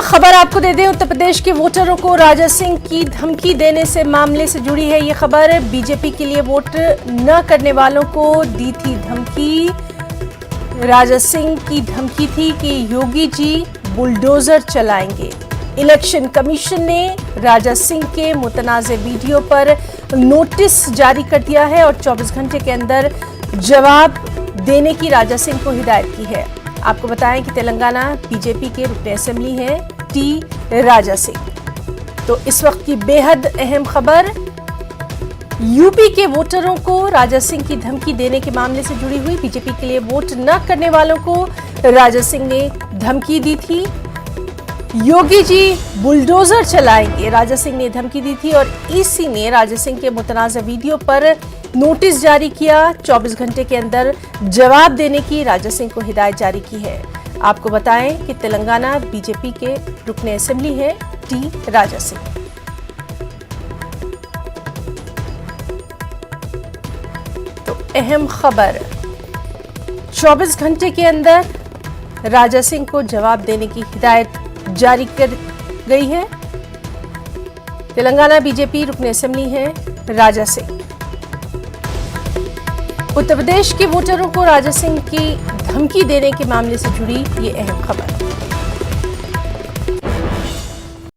खबर आपको दे दें, उत्तर प्रदेश के वोटरों को राजा सिंह की धमकी देने से मामले से जुड़ी है ये खबर। बीजेपी के लिए वोट न करने वालों को दी थी धमकी। राजा सिंह की धमकी थी कि योगी जी बुलडोजर चलाएंगे। इलेक्शन कमीशन ने राजा सिंह के मुतनाज़ वीडियो पर नोटिस जारी कर दिया है और 24 घंटे के अंदर जवाब देने की राजा सिंह को हिदायत की है। आपको बताएं कि तेलंगाना बीजेपी के रुकने असेंबली हैं टी राजा सिंह। तो इस वक्त की बेहद अहम खबर, यूपी के वोटरों को राजा सिंह की धमकी देने के मामले से जुड़ी हुई। बीजेपी के लिए वोट न करने वालों को राजा सिंह ने धमकी दी थी। योगी जी बुलडोजर चलाएंगे, राजा सिंह ने धमकी दी थी और ईसी ने राजा सिंह के मुतनाज़ वीडियो पर नोटिस जारी किया। 24 घंटे के अंदर जवाब देने की राजा सिंह को हिदायत जारी की है। आपको बताएं कि तेलंगाना बीजेपी के रुकने असेंबली है टी राजा सिंह। तो अहम खबर, 24 घंटे के अंदर राजा सिंह को जवाब देने की हिदायत जारी कर गई है। तेलंगाना बीजेपी रुकने असेंबली है राजा सिंह। उत्तर प्रदेश के वोटरों को राजा सिंह की धमकी देने के मामले से जुड़ी ये अहम खबर।